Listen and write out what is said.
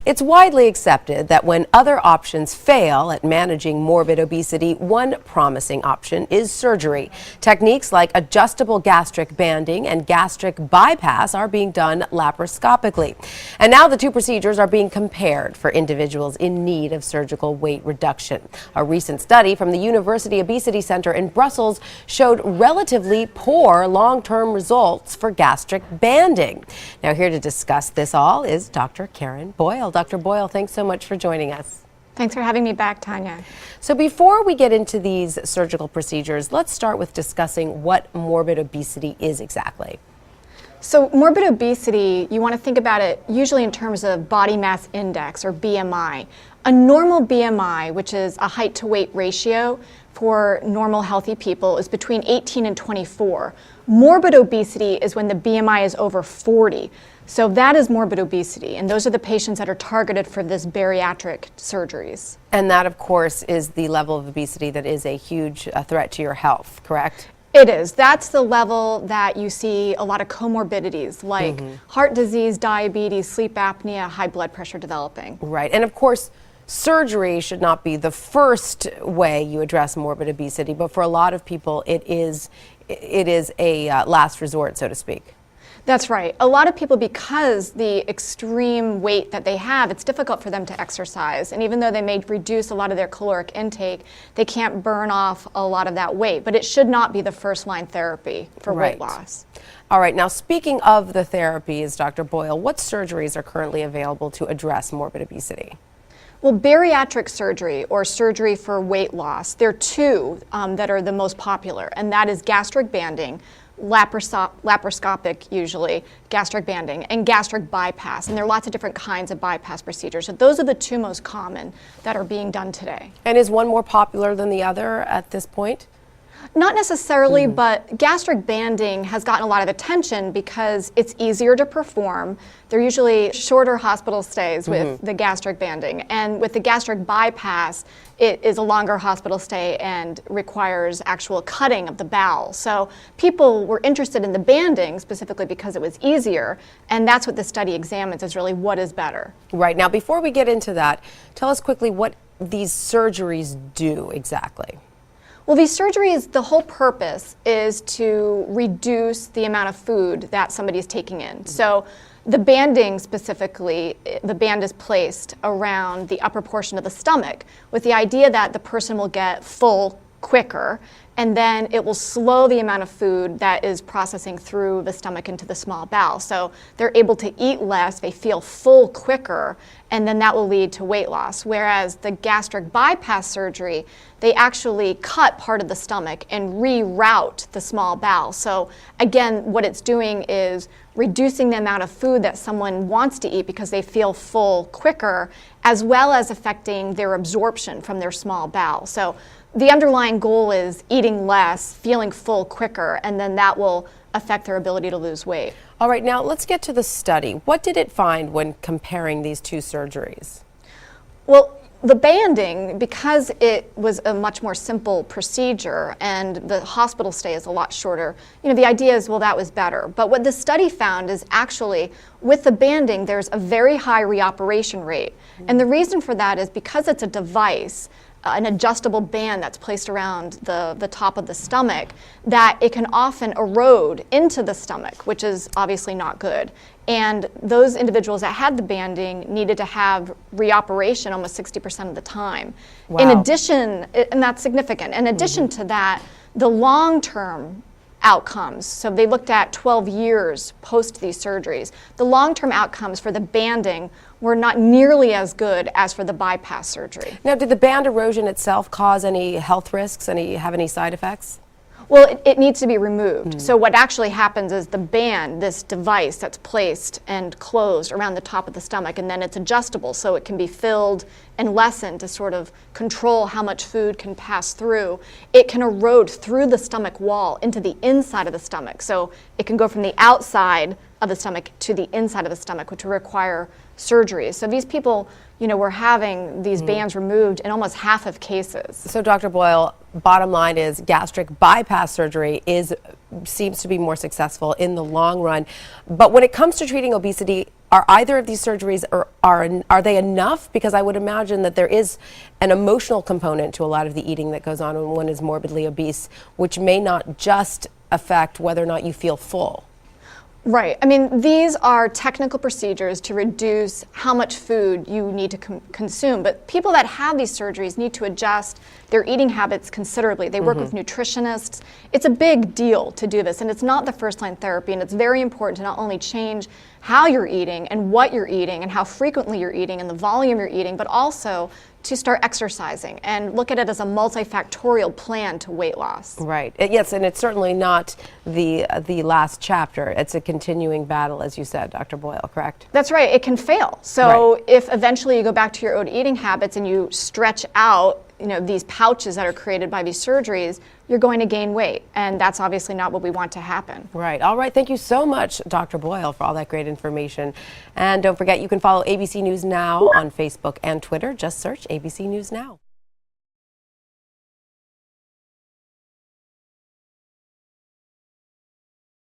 It's widely accepted that when other options fail at managing morbid obesity, one promising option is surgery. Techniques like adjustable gastric banding and gastric bypass are being done laparoscopically. And now the two procedures are being compared for individuals in need of surgical weight reduction. A recent study from the University Obesity Center in Brussels showed relatively poor long-term results for gastric banding. Now here to discuss this all is Dr. Karen Boyle. Dr. Boyle, thanks so much for joining us. Thanks for having me back, Tanya. So before we get into these surgical procedures, let's start with discussing what morbid obesity is exactly. So morbid obesity, you want to think about it usually in terms of body mass index or BMI. A normal BMI, which is a height to weight ratio for normal healthy people, is between 18 and 24. Morbid obesity is when the BMI is over 40. So that is morbid obesity, and those are the patients that are targeted for this bariatric surgeries. And that, of course, is the level of obesity that is a huge threat to your health, correct? It is. That's the level that you see a lot of comorbidities like heart disease, diabetes, sleep apnea, high blood pressure developing. Right. And of course, surgery should not be the first way you address morbid obesity, but for a lot of people, it is a last resort, so to speak. That's right. A lot of people, because the extreme weight that they have, it's difficult for them to exercise. And even though they may reduce a lot of their caloric intake, they can't burn off a lot of that weight. But it should not be the first line therapy for weight loss. All right. Now, speaking of the therapies, Dr. Boyle, what surgeries are currently available to address morbid obesity? Well, bariatric surgery or surgery for weight loss, there are two that are the most popular, and that is gastric banding, laparoscopic usually, gastric banding, and gastric bypass. And there are lots of different kinds of bypass procedures. So those are the two most common that are being done today. And is one more popular than the other at this point? Not necessarily, but gastric banding has gotten a lot of attention because it's easier to perform. They're usually shorter hospital stays with the gastric banding. And with the gastric bypass, it is a longer hospital stay and requires actual cutting of the bowel. So people were interested in the banding specifically because it was easier. And that's what the study examines, is really what is better. Right. Now, before we get into that, tell us quickly what these surgeries do exactly. Well, these surgeries, the whole purpose is to reduce the amount of food that somebody is taking in. So the banding specifically, the band is placed around the upper portion of the stomach with the idea that the person will get full quicker, and then it will slow the amount of food that is processing through the stomach into the small bowel. So they're able to eat less, they feel full quicker, and then that will lead to weight loss. Whereas the gastric bypass surgery, they actually cut part of the stomach and reroute the small bowel. So again, what it's doing is reducing the amount of food that someone wants to eat because they feel full quicker, as well as affecting their absorption from their small bowel. So the underlying goal is eating less, feeling full quicker, and then that will affect their ability to lose weight. All right, now let's get to the study. What did it find when comparing these two surgeries? Well, the banding, because it was a much more simple procedure and the hospital stay is a lot shorter, the idea is, well, that was better. But what the study found is actually with the banding, there's a very high reoperation rate. And the reason for that is because it's a device, an adjustable band that's placed around the top of the stomach, that it can often erode into the stomach, which is obviously not good. And those individuals that had the banding needed to have reoperation almost 60% of the time. Wow. In addition, and that's significant, in addition to that, the long-term outcomes, so they looked at 12 years post these surgeries, the long-term outcomes for the banding were not nearly as good as for the bypass surgery. Now, did the band erosion itself cause any health risks, have any side effects? Well, it needs to be removed. So what actually happens is the band, this device that's placed and closed around the top of the stomach, and then it's adjustable so it can be filled and lessened to sort of control how much food can pass through. It can erode through the stomach wall into the inside of the stomach. So it can go from the outside of the stomach to the inside of the stomach, which will require surgery. So these people, were having these bands removed in almost half of cases. So Dr. Boyle, bottom line is gastric bypass surgery seems to be more successful in the long run. But when it comes to treating obesity, are either of these surgeries, or are they enough? Because I would imagine that there is an emotional component to a lot of the eating that goes on when one is morbidly obese, which may not just affect whether or not you feel full. Right. I mean, these are technical procedures to reduce how much food you need to consume. But people that have these surgeries need to adjust their eating habits considerably. They work with nutritionists. It's a big deal to do this, and it's not the first-line therapy. And it's very important to not only change how you're eating and what you're eating and how frequently you're eating and the volume you're eating, but also to start exercising and look at it as a multifactorial plan to weight loss. Right. Yes, and it's certainly not the last chapter. It's a continuing battle, as you said, Dr. Boyle, correct? That's right. It can fail. So if eventually you go back to your old eating habits and you stretch out, these pouches that are created by these surgeries, you're going to gain weight. And that's obviously not what we want to happen. Right. All right. Thank you so much, Dr. Boyle, for all that great information. And don't forget, you can follow ABC News Now on Facebook and Twitter. Just search ABC News Now.